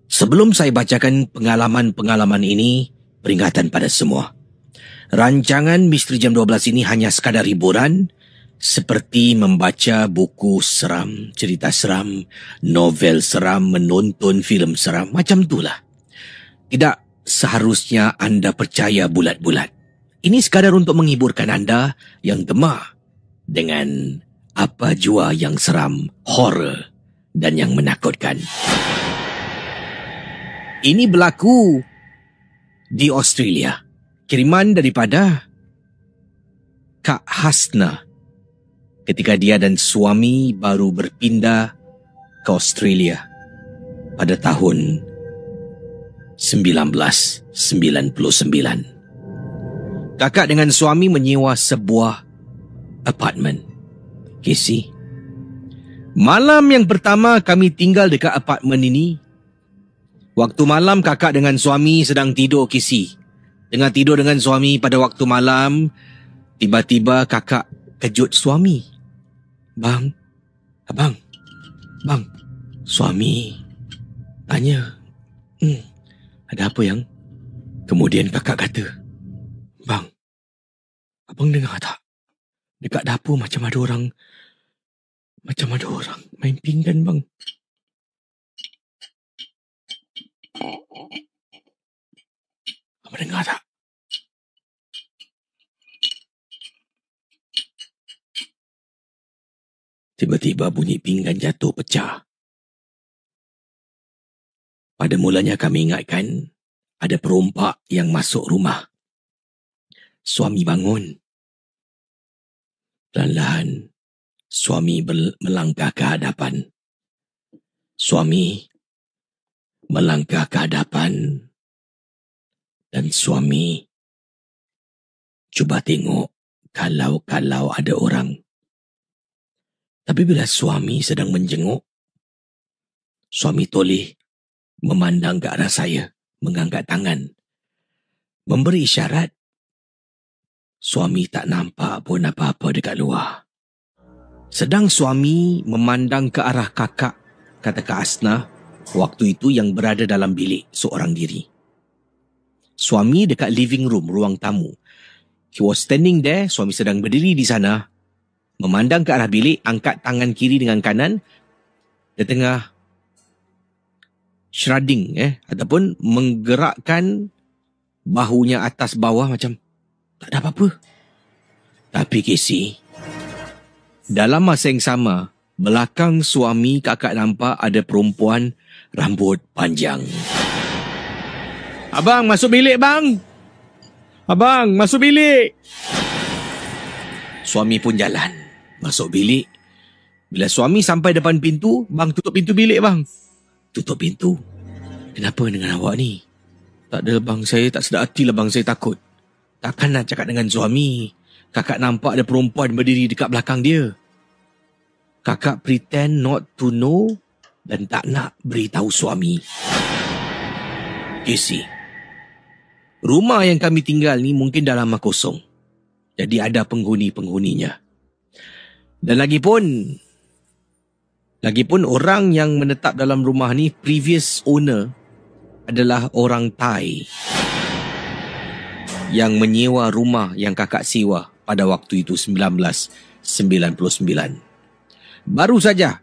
Sebelum saya bacakan pengalaman-pengalaman ini, peringatan pada semua. Rancangan Misteri Jam 12 ini hanya sekadar hiburan, seperti membaca buku seram, cerita seram, novel seram, menonton filem seram, macam itulah. Tidak seharusnya anda percaya bulat-bulat. Ini sekadar untuk menghiburkan anda yang gemar dengan apa jua yang seram, horror dan yang menakutkan. Ini berlaku di Australia. Kiriman daripada Kak Hasna ketika dia dan suami baru berpindah ke Australia pada tahun 1999. Kakak dengan suami menyewa sebuah apartmen. Casey, malam yang pertama kami tinggal dekat apartmen ini, waktu malam kakak dengan suami sedang tidur, Casey. Tengah tidur dengan suami pada waktu malam, tiba-tiba kakak kejut suami. Bang, abang, bang, suami tanya, ada apa yang? Kemudian kakak kata, bang, abang dengar tak? Dekat dapur macam ada orang main pinggan, bang. Abang dengar tak? Tiba-tiba bunyi pinggan jatuh pecah. Pada mulanya kami ingatkan ada perompak yang masuk rumah. Suami bangun. Perlahan-lahan suami melangkah ke hadapan. Suami melangkah ke hadapan dan suami cuba tengok kalau ada orang. Tapi bila suami sedang menjenguk, suami toleh memandang ke arah saya, mengangkat tangan, memberi isyarat. Suami tak nampak pun apa-apa dekat luar. Sedang suami memandang ke arah kakak, kata Kak Asna, waktu itu yang berada dalam bilik seorang diri. Suami dekat living room, ruang tamu. He was standing there, suami sedang berdiri di sana, memandang ke arah bilik, angkat tangan kiri dengan kanan, dia tengah shredding, ataupun menggerakkan bahunya atas bawah macam tak ada apa-apa. Tapi Casey, dalam masa yang sama, belakang suami kakak nampak ada perempuan rambut panjang. Abang, masuk bilik bang. Abang, masuk bilik. Suami pun jalan masuk bilik. Bila suami sampai depan pintu, bang, tutup pintu bilik bang. Tutup pintu? Kenapa dengan awak ni? Tak ada bang, saya tak sedar hati lah bang, saya takut. Takkan nak cakap dengan suami. Kakak nampak ada perempuan berdiri dekat belakang dia. Kakak pretend not to know dan tak nak beritahu suami. Casey, rumah yang kami tinggal ni mungkin dah lama kosong. Jadi ada penghuni-penghuninya. Dan lagipun orang yang menetap dalam rumah ni, previous owner adalah orang Thai yang menyewa rumah yang kakak sewa pada waktu itu 1999. Baru saja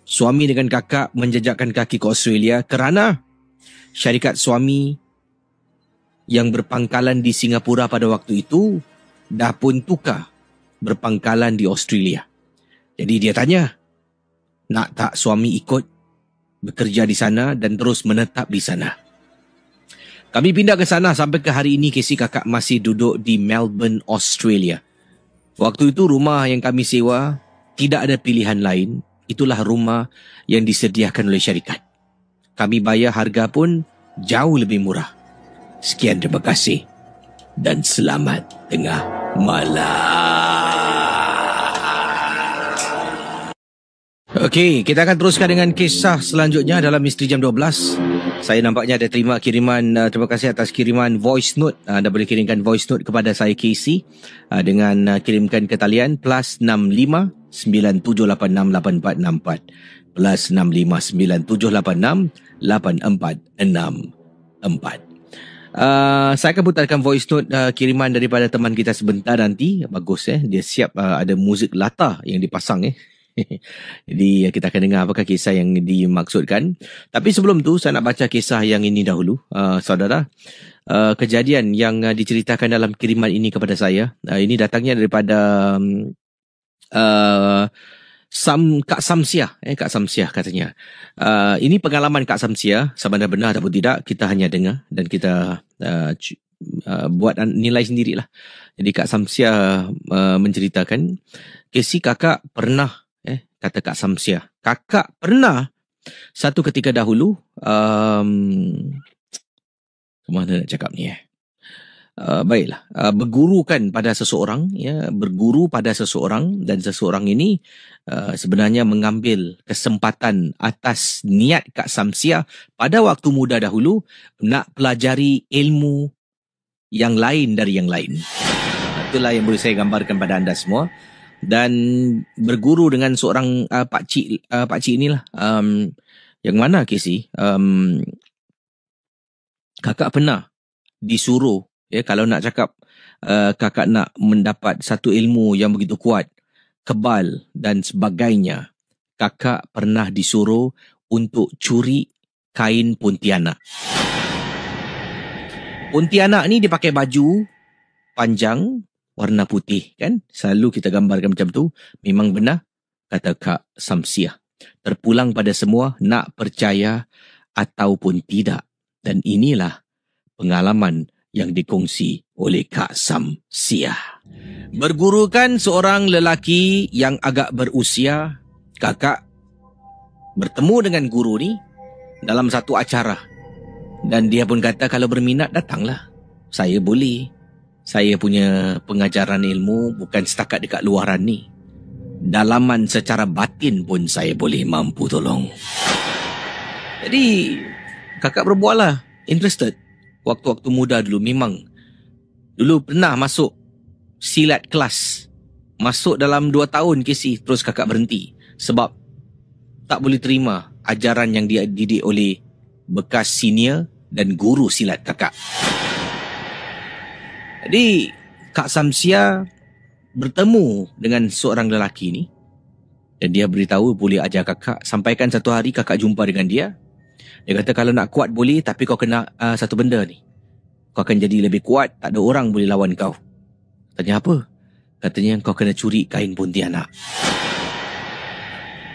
suami dengan kakak menjejakkan kaki ke Australia kerana syarikat suami yang berpangkalan di Singapura pada waktu itu dah pun tukar berpangkalan di Australia. Jadi dia tanya, nak tak suami ikut bekerja di sana dan terus menetap di sana. Kami pindah ke sana sampai ke hari ini. Casey, kakak masih duduk di Melbourne, Australia. Waktu itu rumah yang kami sewa tidak ada pilihan lain. Itulah rumah yang disediakan oleh syarikat. Kami bayar harga pun jauh lebih murah. Sekian, terima kasih dan selamat tengah malam. Okey, kita akan teruskan dengan kisah selanjutnya dalam Misteri Jam 12. Saya nampaknya ada terima kiriman, terima kasih atas kiriman voice note. Anda boleh kirimkan voice note kepada saya Casey dengan kirimkan ke talian +65 97868464. +6597868464. Saya akan putarkan voice note kiriman daripada teman kita sebentar nanti. Bagus dia siap ada muzik latar yang dipasang Jadi kita akan dengar apakah kisah yang dimaksudkan. Tapi sebelum tu saya nak baca kisah yang ini dahulu, saudara. Kejadian yang diceritakan dalam kiriman ini kepada saya, ini datangnya daripada Kak Samsiah. Kak Samsiah katanya. Ini pengalaman Kak Samsiah, sama ada benar ataupun tidak, kita hanya dengar dan kita buat nilai sendirilah. Jadi Kak Samsiah menceritakan, Casey, kakak pernah, kata Kak Samsiah, kakak pernah satu ketika dahulu, mana nak cakap ni baiklah, bergurukan pada seseorang, berguru pada seseorang, dan seseorang ini sebenarnya mengambil kesempatan atas niat Kak Samsiah pada waktu muda dahulu nak pelajari ilmu yang lain dari yang lain. Itulah yang boleh saya gambarkan pada anda semua. Dan berguru dengan seorang pakcik inilah, yang mana Casey, kakak pernah disuruh, kalau nak cakap kakak nak mendapat satu ilmu yang begitu kuat, kebal dan sebagainya, kakak pernah disuruh untuk curi kain Pontianak. Pontianak ni dia pakai baju panjang warna putih, kan? Selalu kita gambarkan macam tu. Memang benar, kata Kak Samsiah. Terpulang pada semua, nak percaya ataupun tidak. Dan inilah pengalaman yang dikongsi oleh Kak Samsiah. Bergurukan seorang lelaki yang agak berusia, kakak bertemu dengan guru ni dalam satu acara. Dan dia pun kata, kalau berminat datanglah. Saya boleh. Saya punya pengajaran ilmu bukan setakat dekat luaran ni. Dalaman secara batin pun saya boleh mampu tolong. Jadi kakak berbual lah, interested. Waktu-waktu muda dulu memang. Dulu pernah masuk silat kelas. Masuk dalam 2 tahun Casey, terus kakak berhenti. Sebab tak boleh terima ajaran yang dididik oleh bekas senior dan guru silat kakak. Jadi Kak Samsiah bertemu dengan seorang lelaki ni dan dia beritahu boleh ajar kakak. Sampaikan satu hari kakak jumpa dengan dia. Dia kata, kalau nak kuat boleh, tapi kau kena satu benda ni. Kau akan jadi lebih kuat, tak ada orang boleh lawan kau. Tanya apa? Katanya kau kena curi kain Pontianak.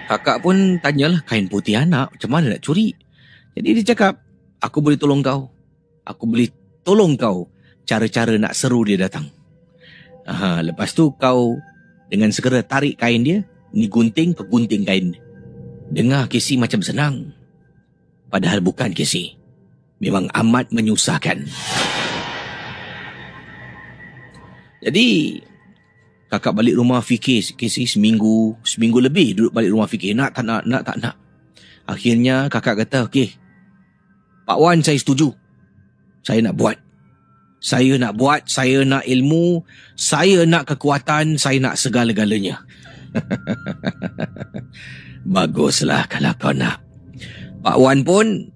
Kakak pun tanyalah, kain Pontianak macam mana nak curi? Jadi dia cakap, aku boleh tolong kau. Aku boleh tolong kau cara-cara nak seru dia datang. Lepas tu kau dengan segera tarik kain dia, ni gunting ke gunting kain. Dengar Casey macam senang. Padahal bukan Casey. Memang amat menyusahkan. Jadi kakak balik rumah fikir Casey seminggu lebih duduk balik rumah fikir. Nak tak nak. Akhirnya kakak kata, okey, Pak Wan, saya setuju. Saya nak buat. Saya nak ilmu, saya nak kekuatan, saya nak segala-galanya. Baguslah kalau kau nak. Pak Wan pun,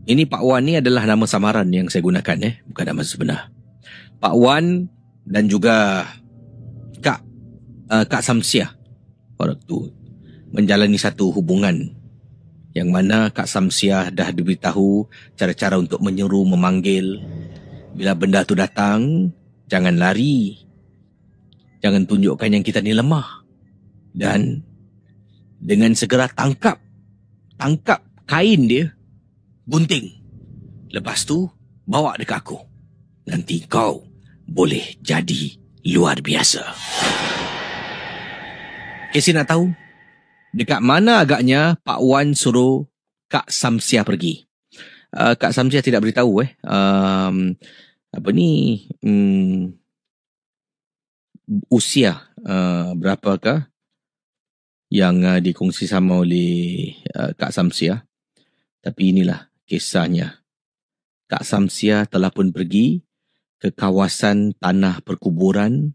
ini Pak Wan ni adalah nama samaran yang saya gunakan, bukan nama sebenar. Pak Wan dan juga Kak Samsiah waktu menjalani satu hubungan yang mana Kak Samsiah dah diberitahu cara-cara untuk menyeru, memanggil. Bila benda tu datang, jangan lari. Jangan tunjukkan yang kita ni lemah. Dan dengan segera tangkap kain dia, gunting. Lepas tu, bawa dekat aku. Nanti kau boleh jadi luar biasa. Casey nak tahu, dekat mana agaknya Pak Wan suruh Kak Samsiah pergi? Kak Samsiah tidak beritahu usia berapakah yang dikongsi sama oleh Kak Samsiah. Tapi inilah kisahnya. Kak Samsiah telah pun pergi ke kawasan tanah perkuburan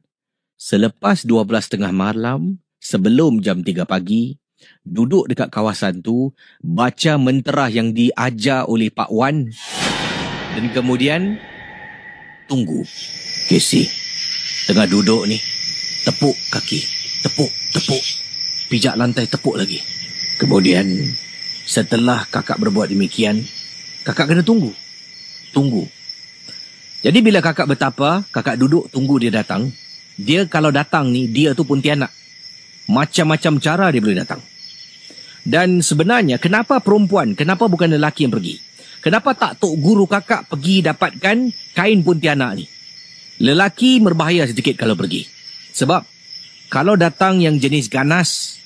selepas 12:30 malam, sebelum jam 3 pagi, duduk dekat kawasan tu, baca mentera yang diajar oleh Pak Wan, dan kemudian tunggu. Casey tengah duduk ni, tepuk kaki, tepuk, pijak lantai, tepuk lagi. Kemudian setelah kakak berbuat demikian, kakak kena tunggu. Jadi bila kakak bertapa, kakak duduk tunggu dia datang. Dia kalau datang ni, dia tu Pontianak. Macam-macam cara dia boleh datang. Dan sebenarnya kenapa perempuan, kenapa bukan lelaki yang pergi? Kenapa tak tok guru kakak pergi dapatkan kain Pontianak ni? Lelaki berbahaya sedikit kalau pergi. Sebab kalau datang yang jenis ganas,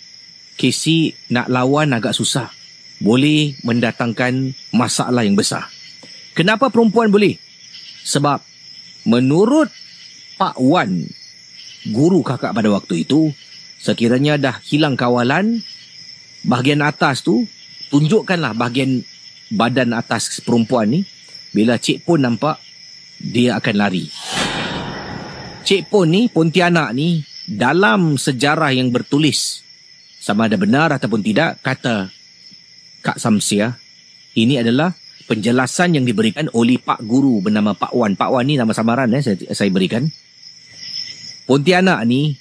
Casey nak lawan agak susah. Boleh mendatangkan masalah yang besar. Kenapa perempuan boleh? Sebab menurut Pak Wan, guru kakak pada waktu itu, sekiranya dah hilang kawalan, bahagian atas tu, tunjukkanlah bahagian badan atas perempuan ni. Bila Cik Pon nampak, dia akan lari. Cik Pon ni, Pontianak ni, dalam sejarah yang bertulis, sama ada benar ataupun tidak, kata Kak Samsia, ini adalah penjelasan yang diberikan oleh Pak Guru bernama Pak Wan. Pak Wan ni nama samaran saya berikan. Pontianak ni,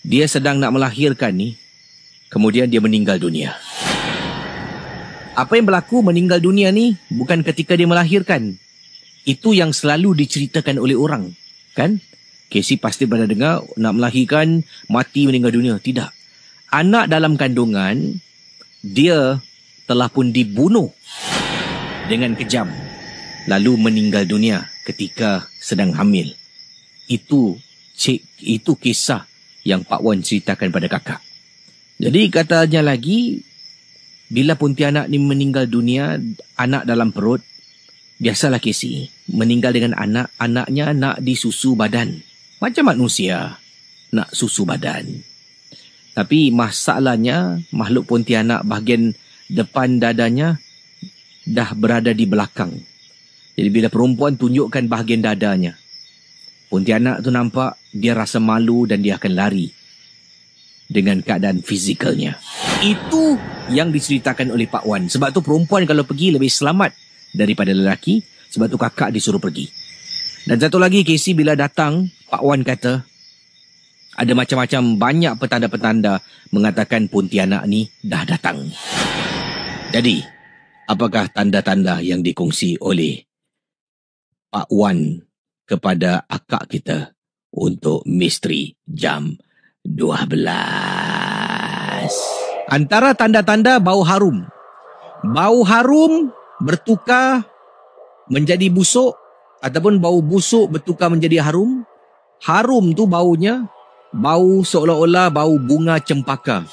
dia sedang nak melahirkan ni, kemudian dia meninggal dunia. Apa yang berlaku meninggal dunia ni bukan ketika dia melahirkan. Itu yang selalu diceritakan oleh orang. Kan? Casey pasti pernah dengar nak melahirkan, mati, meninggal dunia. Tidak. Anak dalam kandungan, dia telah pun dibunuh dengan kejam. Lalu meninggal dunia ketika sedang hamil. Itu kisah yang Pak Wan ceritakan pada kakak. Jadi katanya lagi, bila Pontianak ni meninggal dunia, anak dalam perut, biasalah Casey, meninggal dengan anaknya nak disusu badan. Macam manusia, nak susu badan. Tapi masalahnya, makhluk Pontianak bahagian depan dadanya dah berada di belakang. Jadi bila perempuan tunjukkan bahagian dadanya, Pontianak tu nampak, dia rasa malu dan dia akan lari dengan keadaan fizikalnya. Itu yang diceritakan oleh Pak Wan. Sebab tu perempuan kalau pergi lebih selamat daripada lelaki. Sebab tu kakak disuruh pergi. Dan satu lagi, Casey, bila datang, Pak Wan kata, ada macam-macam banyak petanda-petanda mengatakan Pontianak ni dah datang. Jadi, apakah tanda-tanda yang dikongsi oleh Pak Wan kepada akak kita untuk misteri jam 12? Antara tanda-tanda bau harum. Bau harum bertukar menjadi busuk, ataupun bau busuk bertukar menjadi harum. Harum tu baunya, bau seolah-olah bau bunga cempaka.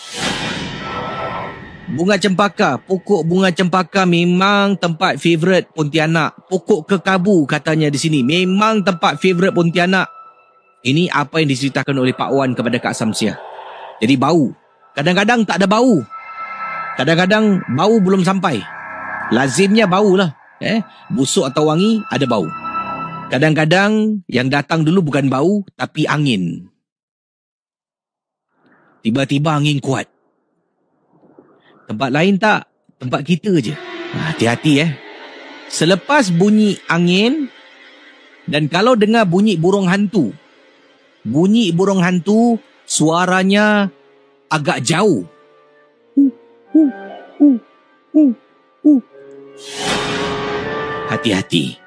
Bunga cempaka, pokok bunga cempaka memang tempat favourite Pontianak. Pokok kekabu katanya di sini, memang tempat favourite Pontianak. Ini apa yang diceritakan oleh Pak Wan kepada Kak Samsia. Jadi bau. Kadang-kadang tak ada bau. Kadang-kadang bau belum sampai. Lazimnya bau lah. Busuk atau wangi, ada bau. Kadang-kadang yang datang dulu bukan bau, tapi angin. Tiba-tiba angin kuat. Tempat lain tak, tempat kita je. Hati-hati Selepas bunyi angin, dan kalau dengar bunyi burung hantu, suaranya agak jauh. Hati-hati.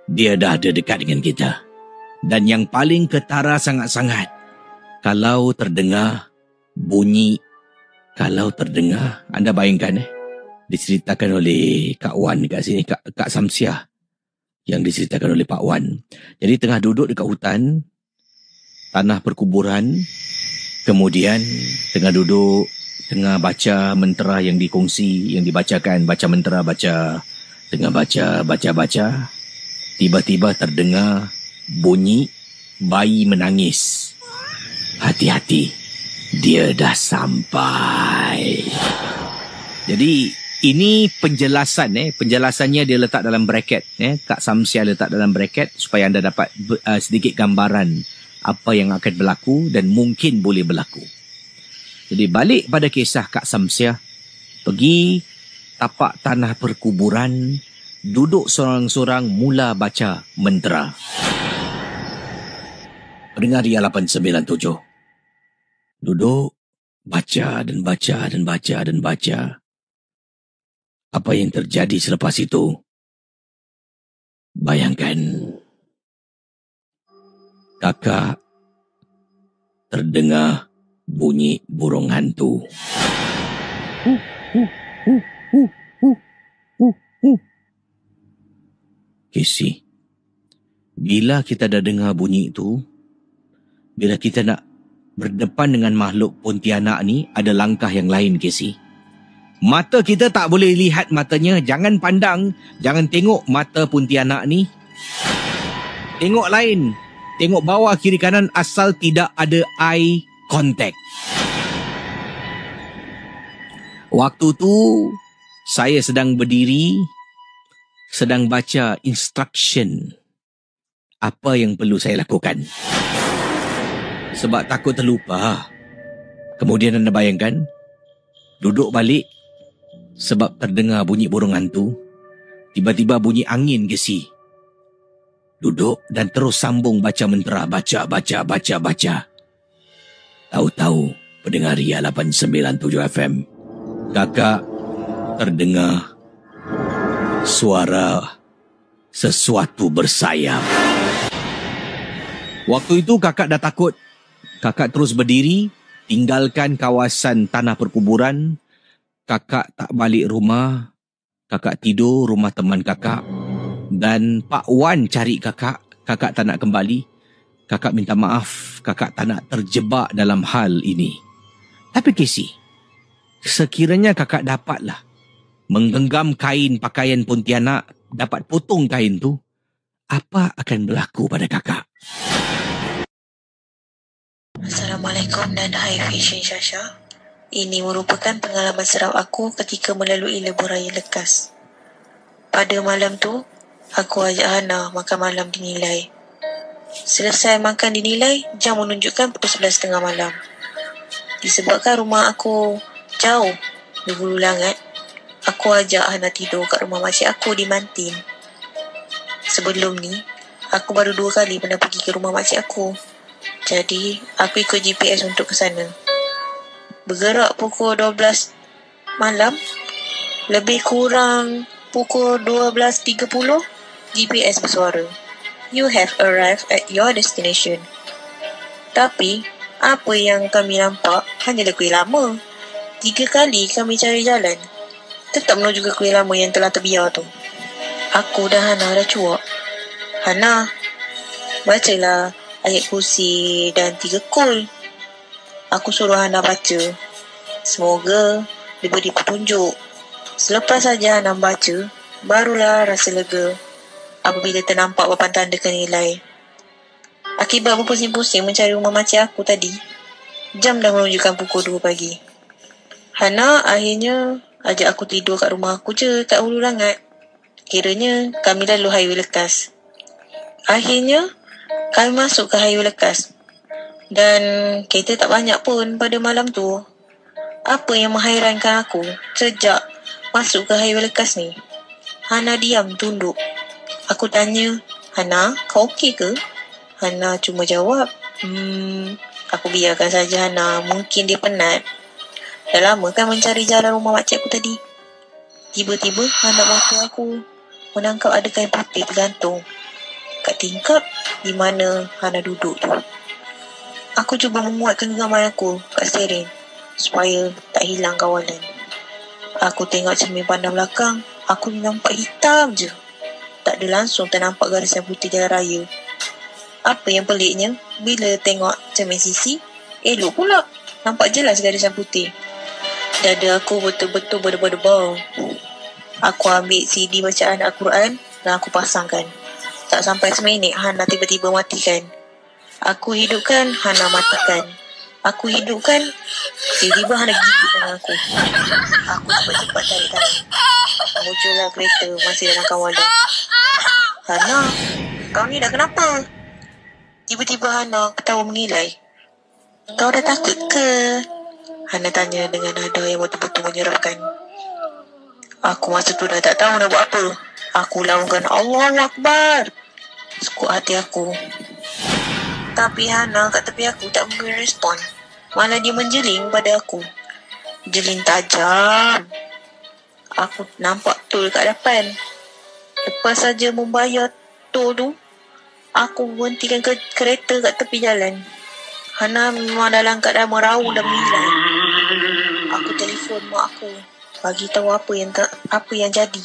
Dia dah ada dekat dengan kita. Dan yang paling ketara sangat-sangat, kalau terdengar bunyi, anda bayangkan diceritakan oleh Kak Wan dekat sini, Kak Samsia, yang diceritakan oleh Pak Wan. Jadi tengah duduk dekat hutan, tanah perkuburan, kemudian tengah duduk, tengah baca mentera yang dikongsi, yang dibacakan, baca mentera, tengah baca. Tiba-tiba terdengar bunyi bayi menangis. Hati-hati, dia dah sampai. Jadi ini penjelasan, penjelasannya dia letak dalam bracket. Kak Samsia letak dalam bracket supaya anda dapat sedikit gambaran apa yang akan berlaku dan mungkin boleh berlaku. Jadi balik pada kisah Kak Samsiah. Pergi tapak tanah perkuburan, duduk sorang-sorang mula baca mentera. Pendengar Ria 897. Duduk, baca dan baca dan baca dan baca. Apa yang terjadi selepas itu? Bayangkan, kakak terdengar bunyi burung hantu. Casey, bila kita dah dengar bunyi itu, bila kita nak berdepan dengan makhluk Pontianak ni, ada langkah yang lain, Casey. Mata kita tak boleh lihat matanya. Jangan pandang, jangan tengok mata Pontianak ni. Tengok lain. Tengok bawah, kiri kanan, asal tidak ada eye contact. Waktu tu, saya sedang berdiri, sedang baca instruction. Apa yang perlu saya lakukan? Sebab takut terlupa. Kemudian anda bayangkan, duduk balik sebab terdengar bunyi burung hantu. Tiba-tiba bunyi angin, Casey. Duduk dan terus sambung baca mentera. Baca. Tahu-tahu pendengar Ria 897 FM, kakak terdengar suara sesuatu bersayap. Waktu itu kakak dah takut. Kakak terus berdiri, tinggalkan kawasan tanah perkuburan. Kakak tak balik rumah. Kakak tidur rumah teman kakak. Dan Pak Wan cari kakak. Kakak tak nak kembali. Kakak minta maaf. Kakak tak nak terjebak dalam hal ini. Tapi Casey, sekiranya kakak dapatlah menggenggam kain pakaian Pontianak, dapat potong kain tu, apa akan berlaku pada kakak? Assalamualaikum dan hai Fishin Syasha. Ini merupakan pengalaman seram aku ketika melalui lebuh raya Lekas. Pada malam tu, aku ajak Hana makan malam di Nilai. Selesai makan di Nilai, jam menunjukkan pukul 11.30 malam. Disebabkan rumah aku jauh di Hulu Langat, aku ajak Hana tidur kat rumah makcik aku di Mantin. Sebelum ni, aku baru 2 kali pernah pergi ke rumah makcik aku. Jadi, aku ikut GPS untuk ke sana. Bergerak pukul 12 malam, lebih kurang pukul 12.30, GPS bersuara. You have arrived at your destination. Tapi, apa yang kami nampak hanyalah kuih lama. 3 kali kami cari jalan, tetap menuju ke kuih lama yang telah terbiar tu. Aku dan Hana dah cuak. Hana, bacalah ayat kursi dan 3 kul. Aku suruh Hana baca. Semoga diberi petunjuk. Selepas saja Hana baca, barulah rasa lega apabila ternampak papan tanda ke Nilai. Akibat berpusing-pusing mencari rumah makcik aku tadi, jam dah menunjukkan pukul 2 pagi. Hana akhirnya ajak aku tidur kat rumah aku je kat Hulu Langat. Kiranya kami lalu highway Lekas. Akhirnya kami masuk ke highway Lekas. Dan kereta tak banyak pun pada malam tu. Apa yang menghairankan aku sejak masuk ke highway Lekas ni, Hana diam tunduk. Aku tanya, Hana, kau okey ke? Hana cuma jawab, aku biarkan saja Hana, mungkin dia penat. Dah lama kan mencari jalan rumah makcik aku tadi. Tiba-tiba anak mata aku menangkap ada kain putih tergantung kat tingkap di mana Hana duduk tu. Aku cuba menguatkan genggaman aku kat steering supaya tak hilang kawalan. Aku tengok cermin pandang belakang, aku nampak hitam je. Tak ada langsung ternampak garisan putih jalan raya. Apa yang peliknya, bila tengok cermin sisi, elok pula. Nampak jelas garisan putih. Dada aku betul-betul berdebar-debar. Aku ambil CD bacaan Al-Quran dan aku pasangkan. Tak sampai seminit, Hana tiba-tiba matikan. Aku hidupkan, Hana matikan. Aku hidupkan, tiba-tiba Hana gigit dengan aku. Aku cepat-cepat tarik tangan. Muncullah kereta masih dalam kawalan. Hana, kau ni dah kenapa? Tiba-tiba Hana ketawa mengilai. Kau dah takut ke? Hana tanya dengan nada yang betul-betul menyerahkan. Aku masa tu dah tak tahu nak buat apa. Aku laungkan Allahu Akbar. Sekuat hati aku. Tapi Hana kat tepi aku tak memberi respon. Malah dia menjeling pada aku. Jeling tajam. Aku nampak tol kat depan. Lepas saja membayar tol tu, aku berhentikan kereta kat tepi jalan. Hana memang dalam keadaan meraung dan menghilang. Aku telefon mak aku, bagi tahu apa yang jadi.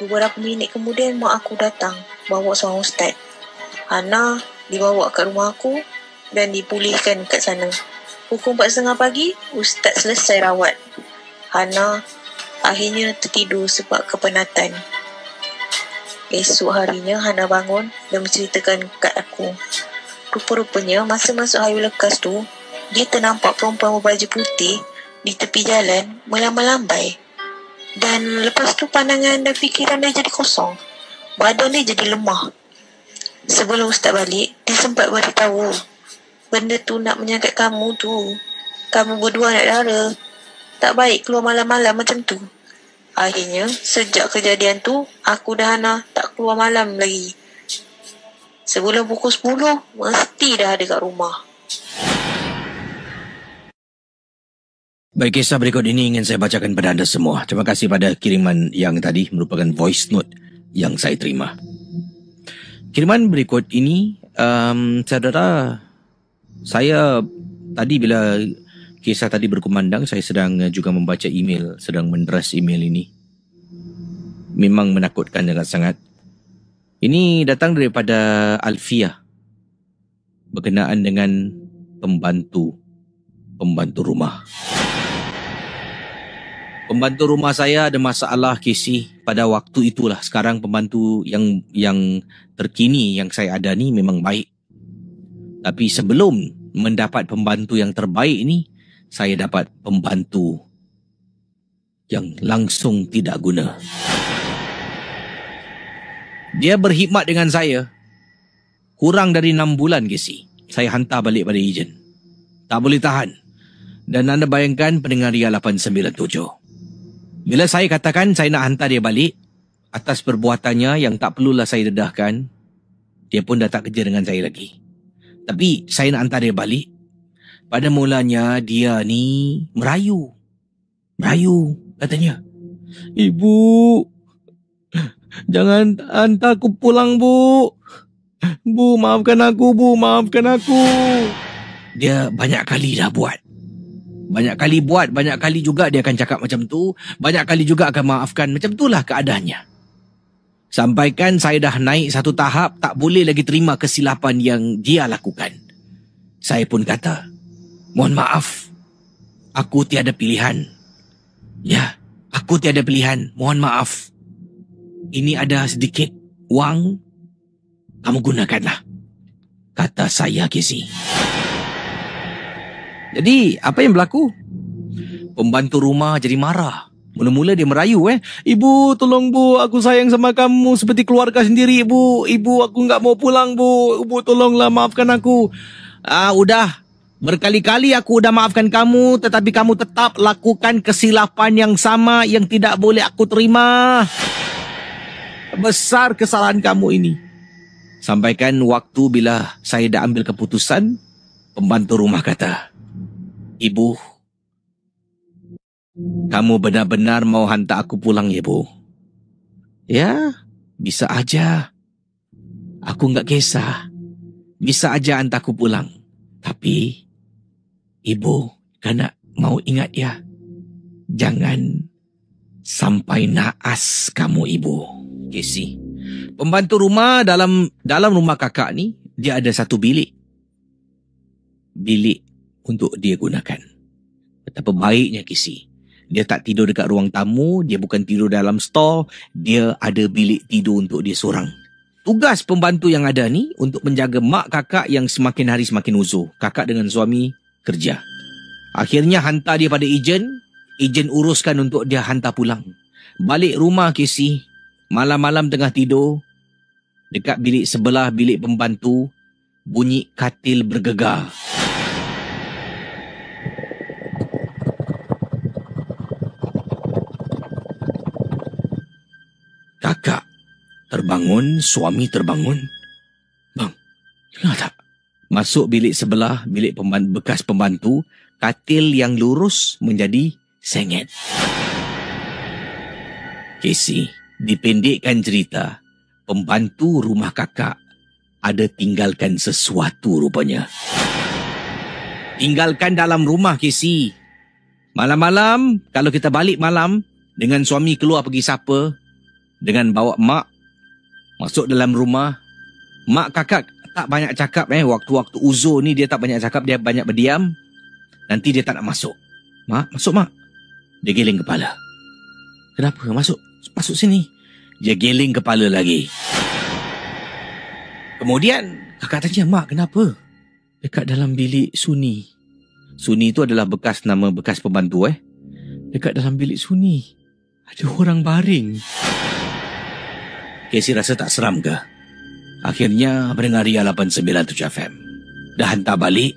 Beberapa minit kemudian mak aku datang bawa seorang ustaz. Hana dibawa ke rumah aku dan dipulihkan kat sana. Pukul 4.30 pagi, ustaz selesai rawat. Hana akhirnya tertidur sebab kepenatan. Esok harinya Hana bangun dan menceritakan kat aku. Rupa-rupanya masa masuk highway lekas tu, dia ternampak perempuan berbaju putih di tepi jalan melambai-lambai. Dan lepas tu pandangan dan fikiran dia jadi kosong. Badan dia jadi lemah. Sebelum ustaz balik, dia sempat beritahu, benda tu nak menyangkat kamu tu. Kamu berdua nak dara. Tak baik keluar malam-malam macam tu. Akhirnya, sejak kejadian tu, aku dan Hana tak keluar malam lagi. Sebelum pukul 10, mesti dah ada kat rumah. Baik, kisah berikut ini ingin saya bacakan pada anda semua. Terima kasih pada kiriman yang tadi merupakan voice note yang saya terima. Kiriman berikut ini, saudara, saya tadi bila kisah tadi berkumandang, saya sedang juga membaca email, sedang menderas email ini. Memang menakutkan sangat. Ini datang daripada Alfia berkenaan dengan pembantu rumah. Pembantu rumah saya ada masalah, Casey. Pada waktu itulah. Sekarang pembantu yang terkini yang saya ada ni memang baik. Tapi sebelum mendapat pembantu yang terbaik ni, saya dapat pembantu yang langsung tidak guna. Dia berkhidmat dengan saya kurang dari 6 bulan, Casey. Saya hantar balik pada ejen. Tak boleh tahan. Dan anda bayangkan pendengar Ria 897. Bila saya katakan saya nak hantar dia balik atas perbuatannya yang tak perlulah saya dedahkan, dia pun dah tak kerja dengan saya lagi. Tapi saya nak hantar dia balik. Pada mulanya dia ni merayu. Katanya, "Ibu, jangan hantar aku pulang, Bu. Bu, maafkan aku, Bu. Maafkan aku." Dia banyak kali dah buat. Banyak kali juga dia akan cakap macam tu. Banyak kali juga akan maafkan. Macam itulah keadaannya. Sampaikan saya dah naik satu tahap, tak boleh lagi terima kesilapan yang dia lakukan. Saya pun kata, "Mohon maaf, aku tiada pilihan." "Ya, aku tiada pilihan. Mohon maaf. Ini ada sedikit wang, kamu gunakanlah," kata saya, Casey. Jadi, apa yang berlaku? Pembantu rumah jadi marah. Mula-mula dia merayu, "Ibu, tolong Bu, aku sayang sama kamu seperti keluarga sendiri, Bu. Ibu, aku enggak mau pulang, Bu. Ibu, tolonglah, maafkan aku." Udah. Berkali-kali aku udah maafkan kamu, tetapi kamu tetap lakukan kesilapan yang sama yang tidak boleh aku terima. Besar kesalahan kamu ini. Sampaikan waktu bila saya dah ambil keputusan, pembantu rumah kata, "Ibu, kamu benar-benar mau hantar aku pulang, ya, Bu?" "Ya, bisa aja. Aku enggak kisah. Bisa aja hantar aku pulang. Tapi, Ibu, kena mau ingat ya, jangan sampai naas kamu, Ibu." Casey, pembantu rumah dalam rumah kakak ni, dia ada satu bilik untuk dia gunakan. Betapa baiknya, Casey. Dia tak tidur dekat ruang tamu, dia bukan tidur dalam store, dia ada bilik tidur untuk dia seorang. Tugas pembantu yang ada ni untuk menjaga mak kakak yang semakin hari semakin uzur. Kakak dengan suami kerja. Akhirnya hantar dia pada ejen uruskan untuk dia hantar pulang. Balik rumah, Casey, malam-malam tengah tidur, dekat bilik sebelah bilik pembantu, bunyi katil bergegar. kakak terbangun, suami terbangun. Bang, dengar tak? Masuk bilik sebelah, bilik bekas pembantu, katil yang lurus menjadi sengit. Casey, dipendekkan cerita, pembantu rumah kakak ada tinggalkan sesuatu rupanya. Tinggalkan dalam rumah, Casey. Malam-malam, kalau kita balik malam, dengan suami keluar pergi sapa, dengan bawa mak, masuk dalam rumah, mak kakak tak banyak cakap. Waktu-waktu uzur ni dia tak banyak cakap, dia banyak berdiam. Nanti dia tak nak masuk. Mak, masuk mak. Dia geleng kepala. Kenapa? Masuk sini. Dia geleng kepala lagi. Kemudian kakak tanya, mak kenapa? Dekat dalam bilik Suni. Suni itu adalah nama bekas pembantu. Dekat dalam bilik Suni ada orang baring. Casey rasa tak seram ke? Akhirnya pendengar Ria 897 FM dah hantar balik,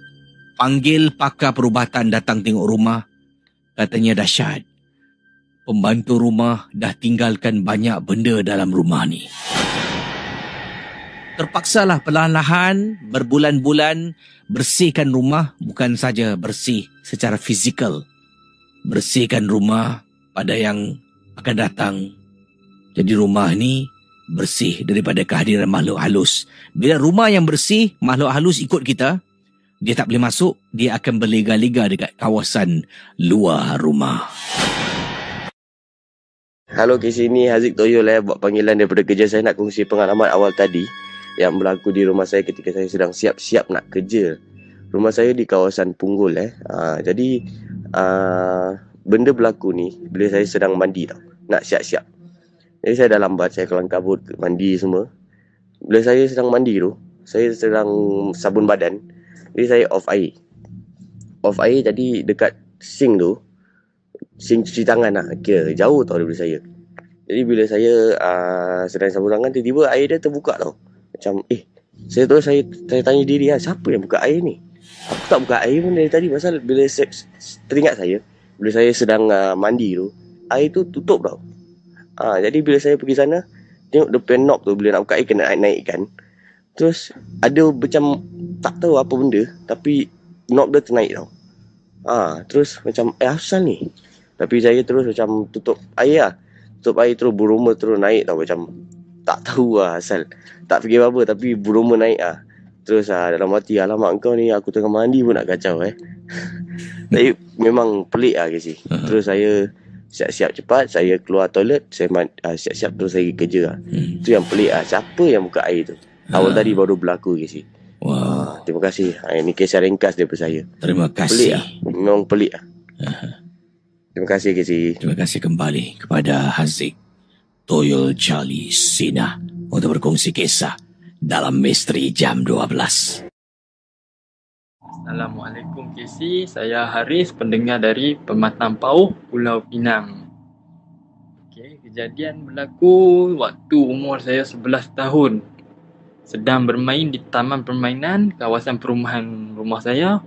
panggil pakar perubatan datang tengok rumah. Katanya dahsyat. Pembantu rumah dah tinggalkan banyak benda dalam rumah ni. Terpaksalah perlahan-lahan berbulan-bulan bersihkan rumah, bukan saja bersih secara fizikal, bersihkan rumah pada yang akan datang. Jadi rumah ni bersih daripada kehadiran makhluk halus. Bila rumah yang bersih, makhluk halus ikut kita, dia tak boleh masuk, dia akan berlega-lega dekat kawasan luar rumah. Halo, ke sini Haziq Toyol buat panggilan daripada kerja. Saya nak kongsi pengalaman awal tadi yang berlaku di rumah saya ketika saya sedang siap-siap nak kerja. Rumah saya di kawasan Punggol. Jadi benda berlaku ni bila saya sedang mandi tau, nak siap-siap. Jadi saya dah lambat, saya kelang kabut mandi semua. Bila saya sedang mandi tu, saya sedang sabun badan. Jadi saya off air. Off air, jadi dekat sink tu, sink cuci tangan lah, kira jauh tau daripada saya. Jadi bila saya sedang sabun tangan, tiba-tiba air dia terbuka tau. Macam saya tanya diri siapa yang buka air ni? Aku tak buka air pun dari tadi. Pasal bila teringat saya, bila saya sedang mandi tu, air tu tutup tau. Jadi bila saya pergi sana, tengok depan knob tu, bila nak buka air kena naikkan. Terus ada macam tak tahu apa benda, tapi knob dia ternaik tau. Terus macam asal ni. Tapi saya terus macam tutup air lah. Tutup air terus berumur terus naik tau. Macam tak tahu asal. Tak fikir apa-apa, tapi berumur naik Terus dalam hati, alamak kau ni, aku tengah mandi pun nak kacau Tapi memang pelik Casey. Terus saya siap-siap cepat, saya keluar toilet, saya siap-siap terus saya pergi kerja Itu yang pelik siapa yang buka air tu. Awal tadi baru berlaku Casey. Wow. Terima kasih. Ini kisah ringkas daripada saya. Terima kasih. Pelik memang pelik Terima kasih Casey. Terima kasih kembali kepada Haziq Toyol Charlie Sina untuk berkongsi kisah dalam Misteri Jam 12. Assalamualaikum KC, saya Haris, pendengar dari Pematang Pauh, Pulau Pinang. Kejadian berlaku waktu umur saya 11 tahun. Sedang bermain di taman permainan kawasan perumahan rumah saya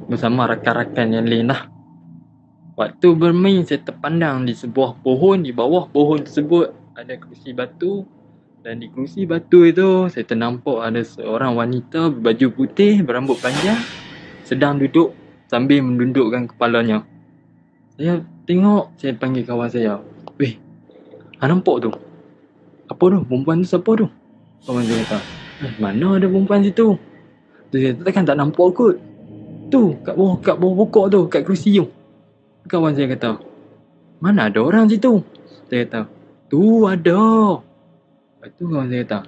bersama rakan-rakan yang lain lah. Waktu bermain, saya terpandang di sebuah pohon. Di bawah pohon tersebut ada kerusi batu. Dan di kerusi batu itu, saya ternampak ada seorang wanita berbaju putih, berambut panjang, sedang duduk sambil menundukkan kepalanya. Saya tengok, saya panggil kawan saya. Weh, nampak tu? Apa tu? Perempuan tu siapa tu? Kawan saya kata, mana ada perempuan situ? Tu saya takkan tak nampak kot. Tu, kat bawah pokok tu, kat kerusi tu. Kawan saya kata, mana ada orang situ? Saya kata, tu ada. Lepas tu kawan saya kata,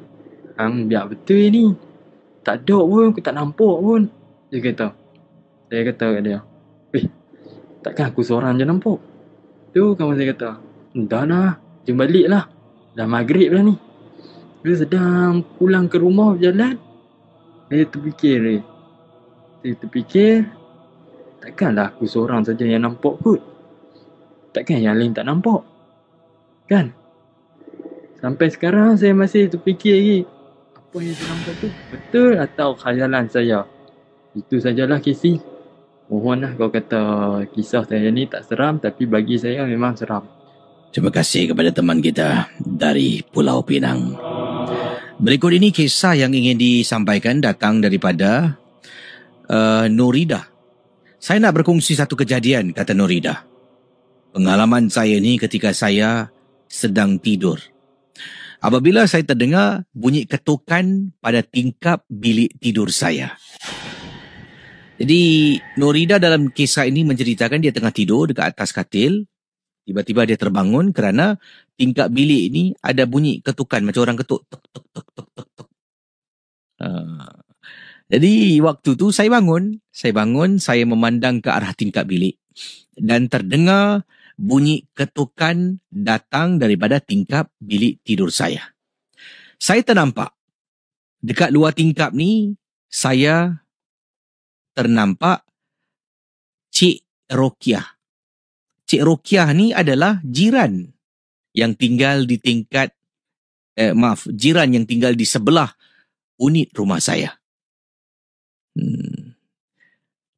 hang biar betul ni. Tak ada pun, aku tak nampak pun. Dia kata. Saya kata kat dia, weh, takkan aku seorang je nampak? Tu kawan saya kata, dah lah, jom balik lah. Dah maghrib lah ni. Dia sedang pulang ke rumah berjalan. Saya terfikir, takkanlah aku seorang saja yang nampak kot. Takkan yang lain tak nampak? Kan? Sampai sekarang saya masih terfikir lagi, apa yang saya nampak tu betul atau khayalan saya. Itu sajalah Casey. Mohonlah kau kata kisah saya ni tak seram, tapi bagi saya memang seram. Terima kasih kepada teman kita dari Pulau Pinang. Berikut ini kisah yang ingin disampaikan datang daripada Nurida. Saya nak berkongsi satu kejadian, kata Nurida. Pengalaman saya ni ketika saya sedang tidur. Apabila saya terdengar bunyi ketukan pada tingkap bilik tidur saya. Jadi Nurida dalam kisah ini menceritakan dia tengah tidur dekat atas katil. Tiba-tiba dia terbangun kerana tingkap bilik ini ada bunyi ketukan macam orang ketuk. Tuk, tuk, tuk, tuk, tuk, tuk. Jadi waktu tu saya bangun, saya memandang ke arah tingkap bilik dan terdengar bunyi ketukan datang daripada tingkap bilik tidur saya. Saya ternampak dekat luar tingkap ni, saya ternampak Cik Rokiah. Cik Rokiah ni adalah jiran yang tinggal di jiran yang tinggal di sebelah unit rumah saya.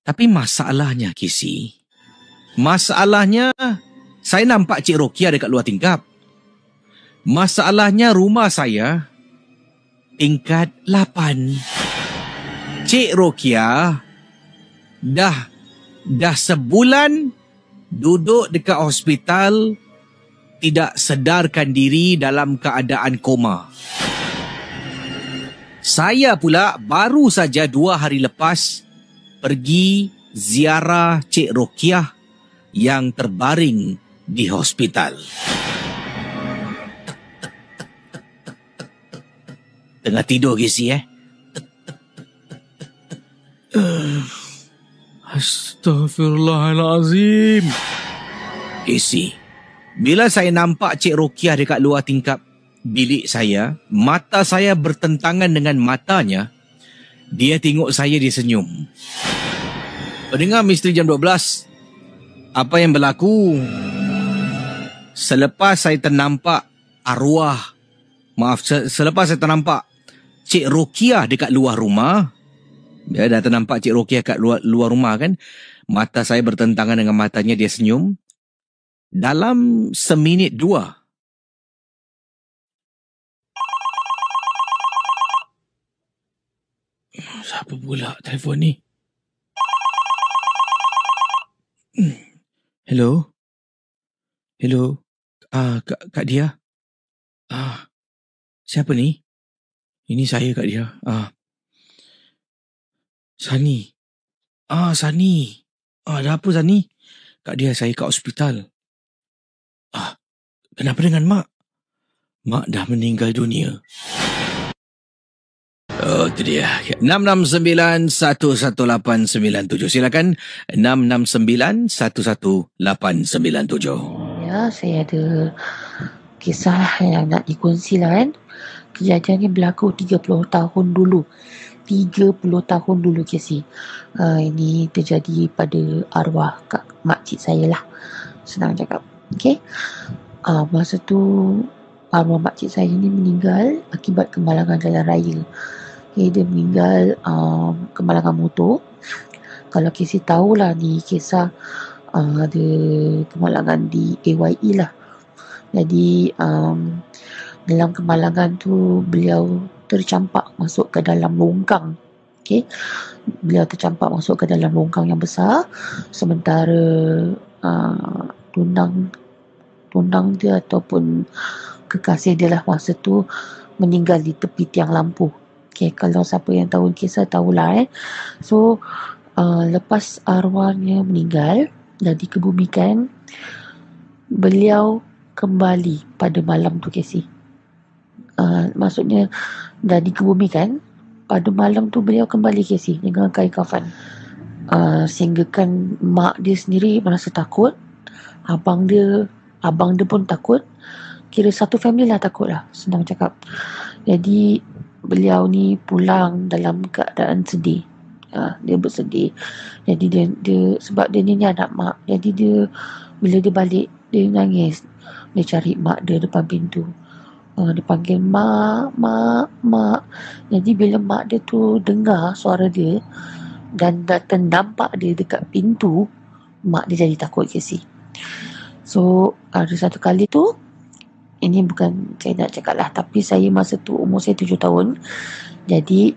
Tapi masalahnya, Kisi, saya nampak Cik Rokiah dekat luar tingkap. Masalahnya rumah saya tingkat 8. Cik Rokiah dah sebulan duduk dekat hospital, tidak sedarkan diri dalam keadaan koma. Saya pula baru saja 2 hari lepas pergi ziarah Cik Rokiah yang terbaring di hospital. Tengah tidur Kisi Astaghfirullahalazim. Kisi, bila saya nampak Cik Rokiah dekat luar tingkap bilik saya, mata saya bertentangan dengan matanya. Dia tengok saya, dia senyum. Pendengar Misteri Jam 12, apa yang berlaku? Selepas saya ternampak selepas saya ternampak Cik Rokiah dekat luar rumah, dia dah ternampak Cik Rokiah kat luar rumah kan, mata saya bertentangan dengan matanya, dia senyum. Dalam seminit 2, siapa pula telefon ni? Hello? Kak Dia? Siapa ni? Ini saya, Kak Dia. Sani. Sani. Ada apa Sani? Kak Dia, saya kat hospital. Kenapa dengan Mak? Mak dah meninggal dunia. Oh, itu dia. 669-11897. Silakan. 669-11897. Ya, saya ada kisah yang nak dikongsi lah kan. Kejadian ni berlaku 30 tahun dulu. 30 tahun dulu Casey. Ini terjadi pada arwah makcik saya lah. Senang cakap. Okay. Masa tu arwah makcik saya ni meninggal akibat kemalangan jalan raya. Okay, dia meninggal kemalangan motor. Kalau Casey tahulah ni kisah ada kemalangan di AYE lah. Jadi dalam kemalangan tu beliau tercampak masuk ke dalam longkang. Okay. Beliau tercampak masuk ke dalam longkang yang besar. Sementara tunang dia ataupun kekasih dia lah masa tu meninggal di tepi tiang lampu. Okay, kalau siapa yang tahu kisah tahulah So lepas arwahnya meninggal dan dikebumikan, beliau kembali pada malam tu Casey. Maksudnya dah dikebumikan, pada malam tu beliau kembali Casey dengan kain kafan. Sehinggakan mak dia sendiri merasa takut, abang dia pun takut. Kira satu family lah takut lah, senang cakap. Jadi beliau ni pulang dalam keadaan sedih. Dia bersedih. Jadi dia sebab dia ni anak mak. Jadi bila dia balik, dia nangis. Dia cari mak dia depan pintu. Dia panggil mak. Jadi bila mak dia tu dengar suara dia dan datang nampak dia dekat pintu, mak dia jadi takut Casey. So ada satu kali tu, ini bukan saya nak cakap lah, tapi saya masa tu umur saya 7 tahun. Jadi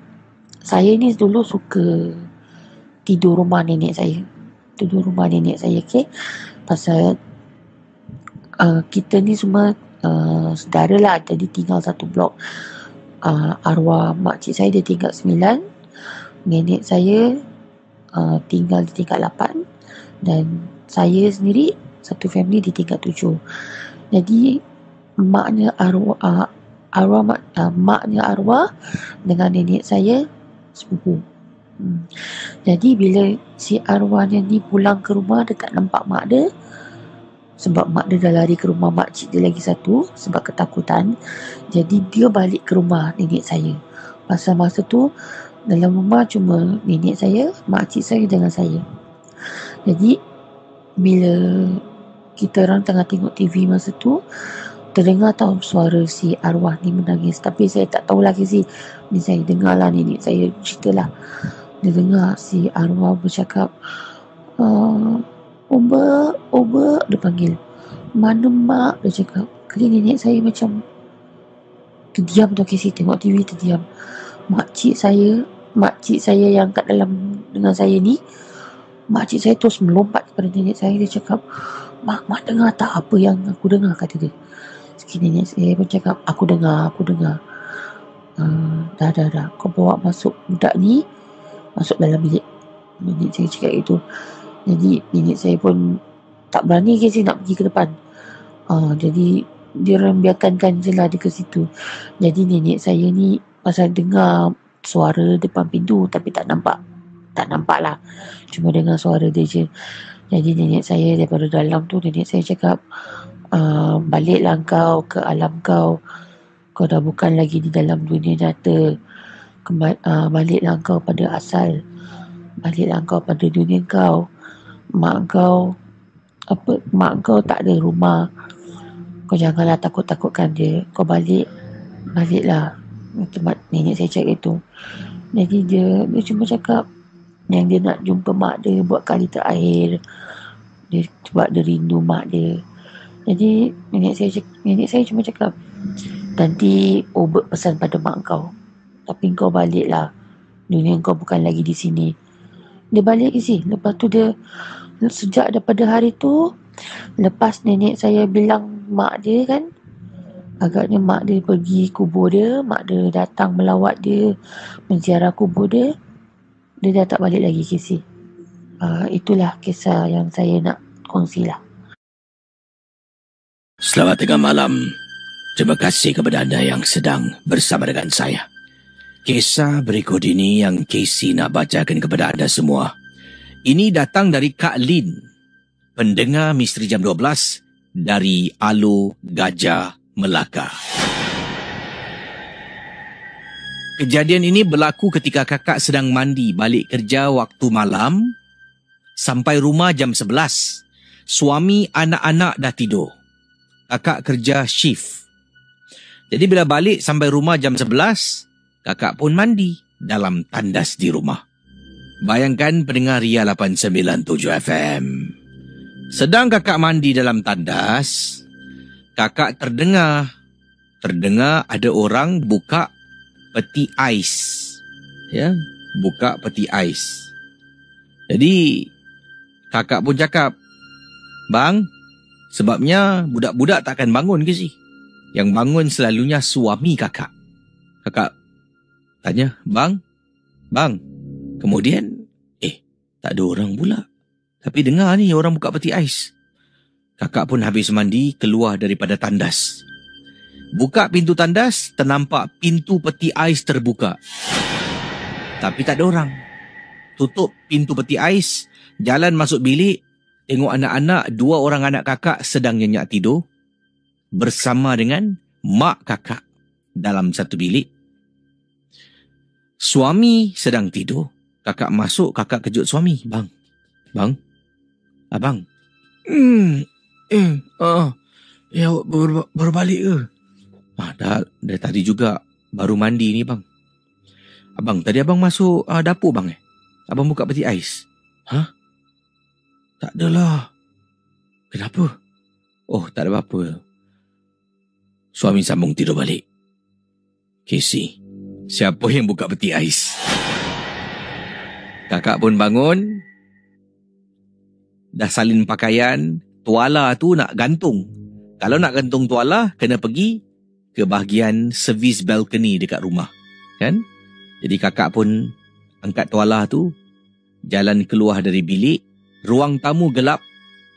saya ni dulu suka tidur rumah nenek saya. Okay. Pasal kita ni semua saudara lah, jadi tinggal satu blok. Arwah makcik saya dia tingkat 9, nenek saya tinggal di tingkat 8, dan saya sendiri satu family di tingkat 7. Jadi maknya arwah dengan nenek saya sepupu. Jadi bila si arwahnya ni pulang ke rumah, dia tak nampak mak dia, sebab mak dia dah lari ke rumah makcik dia lagi satu sebab ketakutan. Jadi dia balik ke rumah nenek saya. Pasal masa tu dalam rumah cuma nenek saya, makcik saya dengan saya. Jadi bila kita orang tengah tengok TV masa tu, terdengar tahu suara si arwah ni menangis. Tapi saya tak tahu lagi sih. Ni saya dengar lah, nenek saya ceritalah. Dia dengar si arwah bercakap, Oba, dia panggil. Mana mak? Dia cakap. Kali nenek saya macam terdiam tu, Casey, tengok TV terdiam. Makcik saya yang kat dalam dengan saya ni, makcik saya terus melompat kepada nenek saya. Dia cakap, Mak dengar tak apa yang aku dengar, kata dia. Sekali nenek saya pun cakap, Aku dengar. Dah. Kau bawa masuk budak ni, masuk dalam bilik. Nenek saya cakap itu. Jadi nenek saya pun tak berani Casey nak pergi ke depan. Jadi dia orang biarkan je lah dia ke situ. Jadi nenek saya ni pasal dengar suara depan pintu tapi tak nampak lah, cuma dengar suara dia je. Jadi nenek saya daripada dalam tu, nenek saya cakap, baliklah kau ke alam kau dah bukan lagi di dalam dunia nyata. Baliklah kau pada asal, baliklah kau pada dunia kau. Mak kau tak ada rumah, kau janganlah takutkan dia, kau baliklah. Tempat nenek saya cakap itu. Jadi dia cuma cakap yang dia nak jumpa mak dia buat kali terakhir. Dia sebab dia rindu mak dia. Jadi nenek saya cuma cakap, nanti Obert pesan pada mak kau, tapi kau baliklah, dunia kau bukan lagi di sini. Dia balik isi. Lepas tu dia, sejak daripada hari tu, lepas nenek saya bilang mak dia kan, agaknya mak dia pergi kubur dia, mak dia datang melawat dia, menziarah kubur dia, dia dah tak balik lagi, Casey. Itulah kisah yang saya nak kongsi lah. Selamat tengah malam. Terima kasih kepada anda yang sedang bersama dengan saya. Kisah berikut ini yang Casey nak bacakan kepada anda semua, ini datang dari Kak Lin, pendengar Misteri Jam 12 dari Alo Gajah Melaka. Kejadian ini berlaku ketika kakak sedang mandi balik kerja waktu malam. Sampai rumah jam 11. Suami anak-anak dah tidur. Kakak kerja shift. Jadi bila balik sampai rumah jam 11, kakak pun mandi dalam tandas di rumah. Bayangkan pendengar Ria 897 FM. Sedang kakak mandi dalam tandas, kakak terdengar ada orang buka peti ais. Ya, buka peti ais. Jadi kakak pun cakap, "Bang, sebabnya budak-budak takkan bangun ke sih? Yang bangun selalunya suami kakak." Kakak tanya, "Bang?" Kemudian, tak ada orang pula. Tapi dengar ni orang buka peti ais. Kakak pun habis mandi keluar daripada tandas. Buka pintu tandas, ternampak pintu peti ais terbuka. Tapi tak ada orang. Tutup pintu peti ais, jalan masuk bilik, tengok anak-anak, 2 orang anak kakak sedang nyenyak tidur bersama dengan mak kakak dalam satu bilik. Suami sedang tidur. Kakak masuk, kakak kejut suami. Bang. Abang. Ya, baru balik ke? Dah dari tadi juga baru mandi ni bang. Abang, tadi abang masuk dapur bang Abang buka peti ais. Hah? Tak adalah. Kenapa? Oh, tak ada apa-apa. Suami sambung tidur balik. Casey, siapa yang buka peti ais? Kakak pun bangun. Dah salin pakaian. Tuala tu nak gantung. Kalau nak gantung tuala, kena pergi ke bahagian servis balcony dekat rumah. Kan? Jadi kakak pun angkat tuala tu, jalan keluar dari bilik. Ruang tamu gelap.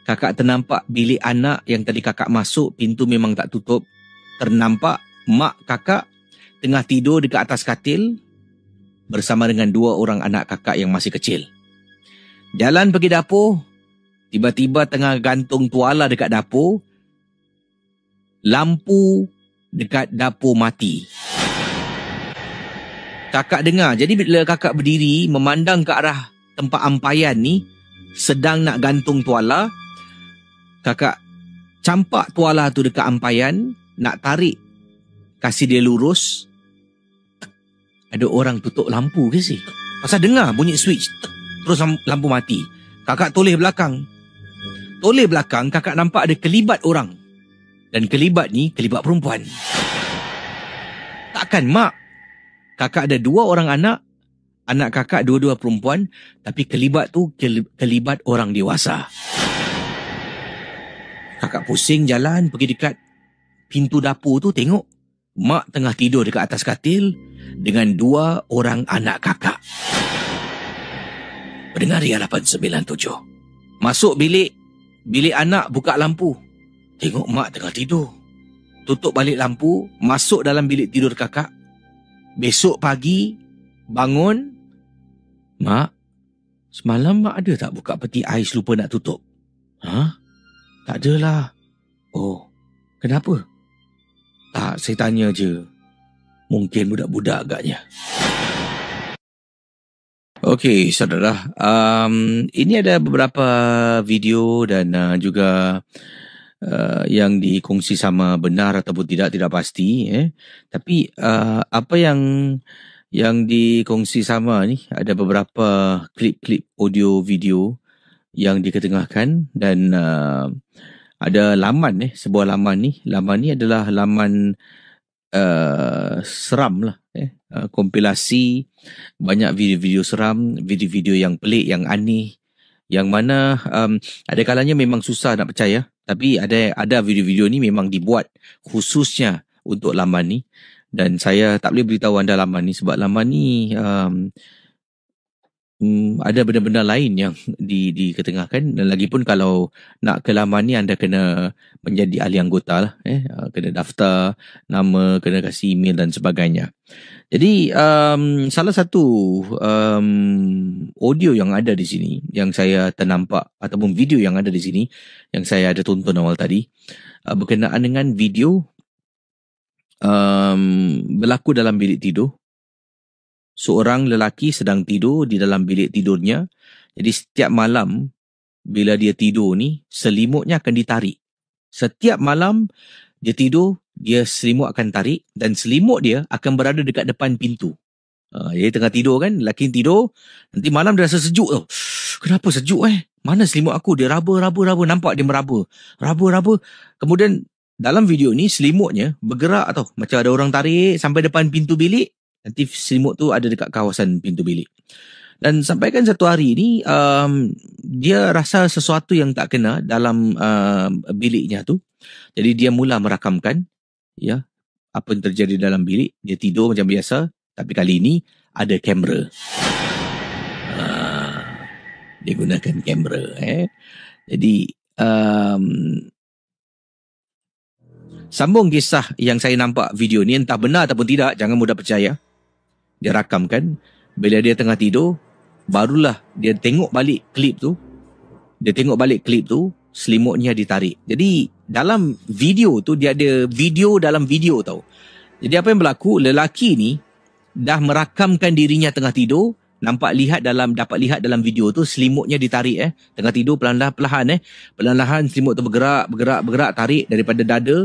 Kakak ternampak bilik anak yang tadi kakak masuk, pintu memang tak tutup. Ternampak mak kakak tengah tidur dekat atas katil bersama dengan 2 orang anak kakak yang masih kecil. Jalan pergi dapur. Tiba-tiba tengah gantung tuala dekat dapur, lampu dekat dapur mati. Kakak dengar. Jadi bila kakak berdiri memandang ke arah tempat ampaian ni, sedang nak gantung tuala, kakak campak tuala tu dekat ampaian, nak tarik, kasih dia lurus. Ada orang tutup lampu ke sih? Pasal dengar bunyi switch, terus lampu mati. Kakak toleh belakang. Toleh belakang, kakak nampak ada kelibat orang. Dan kelibat ni, kelibat perempuan. Takkan mak. Kakak ada 2 orang anak. Anak kakak 2 perempuan. Tapi kelibat tu, kelibat orang dewasa. Kakak pusing jalan, pergi dekat pintu dapur tu, tengok. Mak tengah tidur dekat atas katil dengan 2 orang anak kakak. Pendengar harapan 97. Masuk bilik anak, buka lampu. Tengok mak tengah tidur. Tutup balik lampu, masuk dalam bilik tidur kakak. Besok pagi, bangun. Mak, semalam mak ada tak buka peti ais lupa nak tutup? Ha? Tak adalah. Oh, kenapa? Tak, saya tanya je. Mungkin budak-budak agaknya. Okey, saudara. Ini ada beberapa video dan juga yang dikongsi sama benar ataupun tidak pasti. Tapi apa yang dikongsi sama ni, ada beberapa klip-klip audio video yang diketengahkan dan ada laman sebuah laman ni. Laman ni adalah laman seram lah. Kompilasi banyak video-video seram, video-video yang pelik, yang aneh, yang mana ada kalanya memang susah nak percaya, tapi ada video-video ni memang dibuat khususnya untuk laman ni, dan saya tak boleh beritahu anda laman ni sebab laman ni ada benda-benda lain yang diketengahkan. Dan lagipun kalau nak ke laman ni, anda kena menjadi ahli anggota lah. Kena daftar nama, kena kasih email dan sebagainya. Jadi salah satu audio yang ada di sini yang saya ternampak, ataupun video yang ada di sini yang saya ada tonton awal tadi, berkenaan dengan video berlaku dalam bilik tidur. Seorang lelaki sedang tidur di dalam bilik tidurnya. Jadi setiap malam bila dia tidur ni, selimutnya akan ditarik. Setiap malam dia tidur, dia selimut akan tarik dan selimut dia akan berada dekat depan pintu. Dia tengah tidur kan, lelaki tidur, nanti malam dia rasa sejuk tau. Kenapa sejuk Mana selimut aku? Dia raba. Nampak dia meraba. Raba. Kemudian dalam video ni selimutnya bergerak tau. Macam ada orang tarik sampai depan pintu bilik. Nanti selimut tu ada dekat kawasan pintu bilik. Dan sampaikan satu hari ni, dia rasa sesuatu yang tak kena dalam biliknya tu. Jadi dia mula merakamkan apa yang terjadi dalam bilik. Dia tidur macam biasa, tapi kali ini ada kamera. Dia gunakan kamera. Jadi sambung kisah yang saya nampak video ni, entah benar ataupun tidak, jangan mudah percaya. Dia rakamkan bila dia tengah tidur, barulah dia tengok balik klip tu. Selimutnya ditarik. Jadi dalam video tu, dia ada video dalam video tau. Jadi apa yang berlaku, lelaki ni dah merakamkan dirinya tengah tidur. Dapat lihat dalam video tu, selimutnya ditarik. Tengah tidur, perlahan-lahan selimut tu bergerak, tarik daripada dada.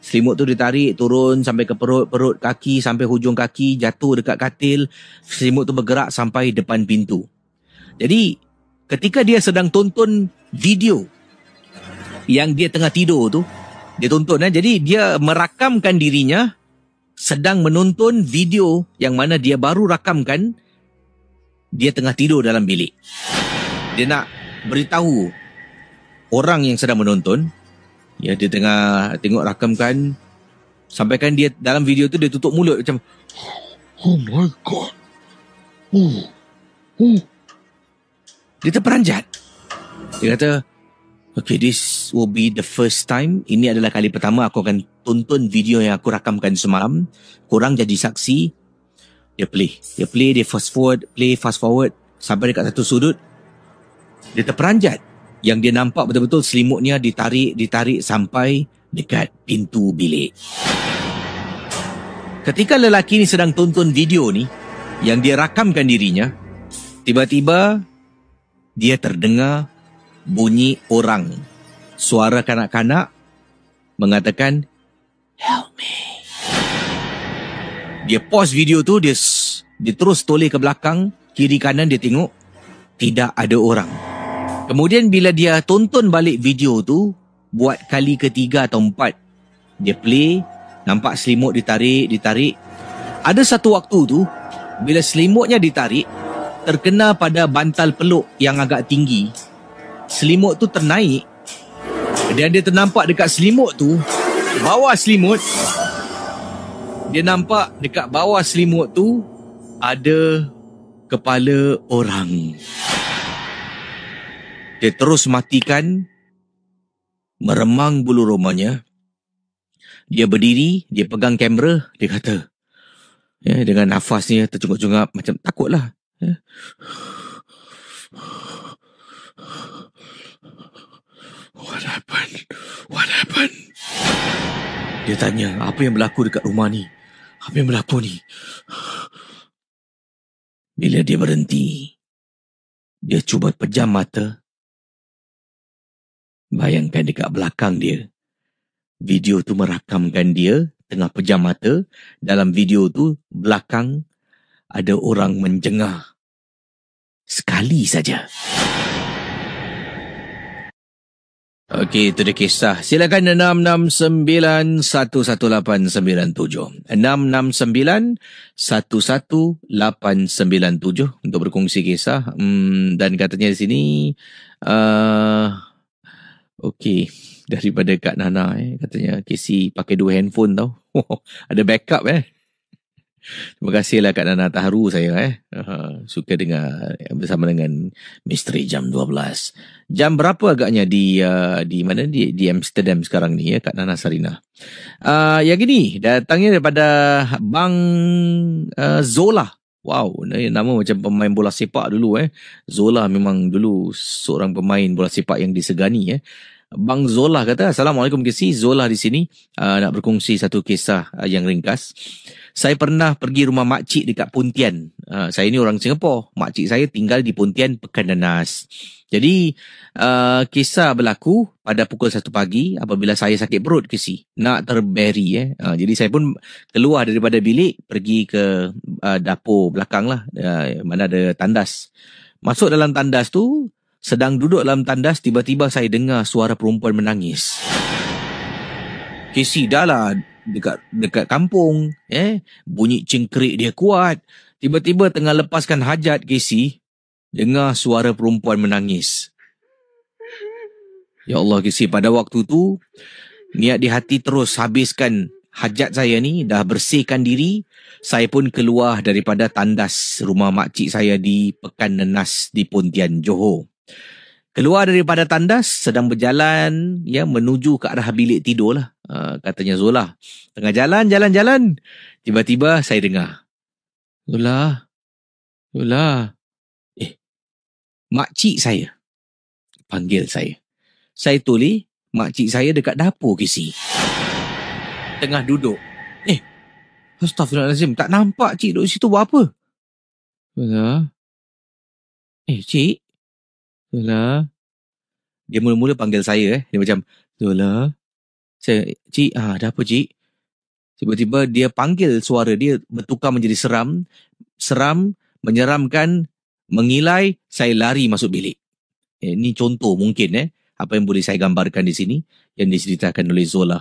Selimut tu ditarik turun sampai ke perut kaki, sampai hujung kaki, jatuh dekat katil. Selimut tu bergerak sampai depan pintu. Jadi ketika dia sedang tonton video yang dia tengah tidur tu. Dia tonton jadi dia merakamkan dirinya sedang menonton video yang mana dia baru rakamkan dia tengah tidur dalam bilik. Dia nak beritahu orang yang sedang menonton, ya, dia tengah tengok rakamkan, sampaikan dia dalam video tu dia tutup mulut macam, oh my god. Dia terperanjat. Dia kata, okay, this will be the first time. Ini adalah kali pertama aku akan tonton video yang aku rakamkan semalam. Korang jadi saksi. Dia play, dia fast forward sampai dekat satu sudut. Dia terperanjat. Yang dia nampak betul-betul selimutnya ditarik sampai dekat pintu bilik. Ketika lelaki ni sedang tonton video ni, yang dia rakamkan dirinya, tiba-tiba dia terdengar bunyi orang, suara kanak-kanak mengatakan, help me. Dia pause video tu, dia terus toleh ke belakang, kiri kanan dia tengok, tidak ada orang. Kemudian bila dia tonton balik video tu, buat kali ketiga atau empat, dia play, nampak selimut ditarik. Ada satu waktu tu, bila selimutnya ditarik, terkena pada bantal peluk yang agak tinggi. Selimut tu ternaik dan dia ternampak dekat selimut tu, bawah selimut, dia nampak dekat bawah selimut tu ada kepala orang. Dia terus matikan, meremang bulu romanya. Dia berdiri, dia pegang kamera, dia kata, ya, dengan nafasnya tercungap-cungap macam takutlah. Ya. What happened? Dia tanya, apa yang berlaku dekat rumah ni? Apa yang berlaku ni? Bila dia berhenti, dia cuba pejam mata. Bayangkan dekat belakang dia, video tu merakamkan dia tengah pejam mata. Dalam video tu, belakang ada orang menjengah. Sekali saja. Okey, itu dia kisah. Silakan 669-11897. 669-11897 untuk berkongsi kisah. Dan katanya di sini, okey, daripada Kak Nana, katanya Casey pakai 2 handphone tau. Ada backup Terima kasihlah Kak Nana, terharu saya suka dengar bersama dengan Misteri Jam 12. Jam berapa agaknya di mana di Amsterdam sekarang ni Kak Nana Sarina? Yang gini datangnya daripada Bang Zola. Wow, nama macam pemain bola sepak dulu Zola memang dulu seorang pemain bola sepak yang disegani Bang Zola kata, Assalamualaikum Casey, Zola di sini nak berkongsi satu kisah yang ringkas. Saya pernah pergi rumah makcik dekat Pontian. Saya ni orang Singapura. Makcik saya tinggal di Pontian, Pekan Nanas. Jadi, kisah berlaku pada pukul 1 pagi apabila saya sakit perut, Casey. Nak terberi. Jadi, saya pun keluar daripada bilik, pergi ke dapur belakang lah. Mana ada tandas. Masuk dalam tandas tu, sedang duduk dalam tandas, tiba-tiba saya dengar suara perempuan menangis. Casey, dah lah dekat kampung, bunyi cengkerik dia kuat. Tiba-tiba tengah lepaskan hajat, Casey, dengar suara perempuan menangis. Ya Allah, Casey, pada waktu tu niat di hati terus habiskan hajat saya ni, dah bersihkan diri. Saya pun keluar daripada tandas rumah makcik saya di Pekan Nanas di Pontian, Johor. Keluar daripada tandas, sedang berjalan menuju ke arah bilik tidur lah. Katanya Zola. Tengah jalan. Tiba-tiba saya dengar. Zola. Makcik saya panggil saya. Saya toleh, makcik saya dekat dapur, Casey. Tengah duduk. Astaghfirullahalazim, tak nampak cik duduk situ buat apa? Zola. Cik. Zola. Dia mula-mula panggil saya Dia macam, Zola. Saya, cik, ada apa cik? Tiba-tiba dia panggil, suara dia bertukar menjadi seram, menyeramkan, mengilai. Saya lari masuk bilik. Ini contoh mungkin apa yang boleh saya gambarkan di sini yang diceritakan oleh Zola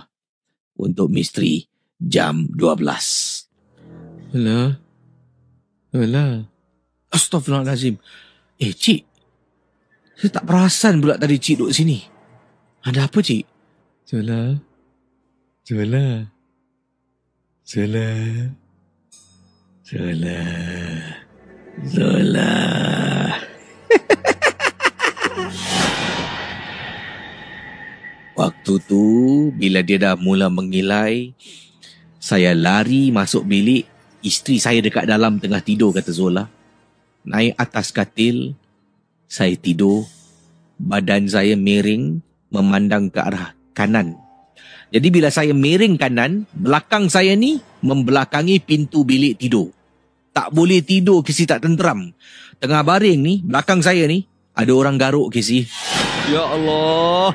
untuk misteri jam 12. Alah. Astaghfirullahalazim. Cik. Saya tak perasan pula tadi Cik duduk sini. Ada apa, Cik? Zola. Waktu tu, bila dia dah mula mengilai, saya lari masuk bilik. Isteri saya dekat dalam tengah tidur, kata Zola. Naik atas katil, saya tidur. Badan saya miring, memandang ke arah kanan. Jadi bila saya miring kanan, belakang saya ni membelakangi pintu bilik tidur. Tak boleh tidur, Kesi, tak tenteram. Tengah baring ni, belakang saya ni, ada orang garuk, Kesi. Ya Allah.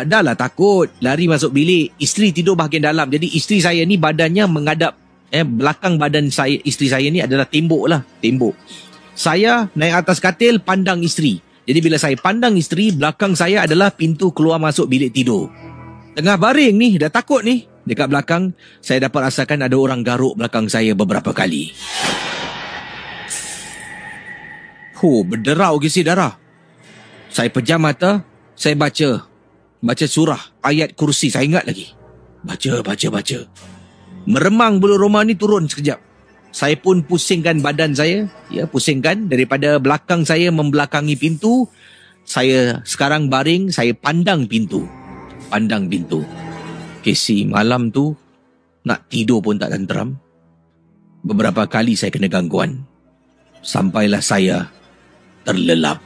Dah lah takut. Lari masuk bilik. Isteri tidur bahagian dalam. Jadi isteri saya ni badannya menghadap. Belakang badan saya, isteri saya ni adalah tembok lah. Tembok. Saya naik atas katil, pandang isteri. Jadi bila saya pandang isteri, belakang saya adalah pintu keluar masuk bilik tidur. Tengah baring ni, dah takut ni. Dekat belakang, saya dapat rasakan ada orang garuk belakang saya beberapa kali. Berderau Kesi darah. Saya pejam mata, saya baca surah, ayat kursi, saya ingat lagi. Baca. Meremang bulu roma ni turun sekejap. Saya pun pusingkan badan saya, pusingkan daripada belakang saya membelakangi pintu. Saya sekarang baring, saya pandang pintu. Kesi, malam tu nak tidur pun tak tenteram. Beberapa kali saya kena gangguan. Sampailah saya terlelap.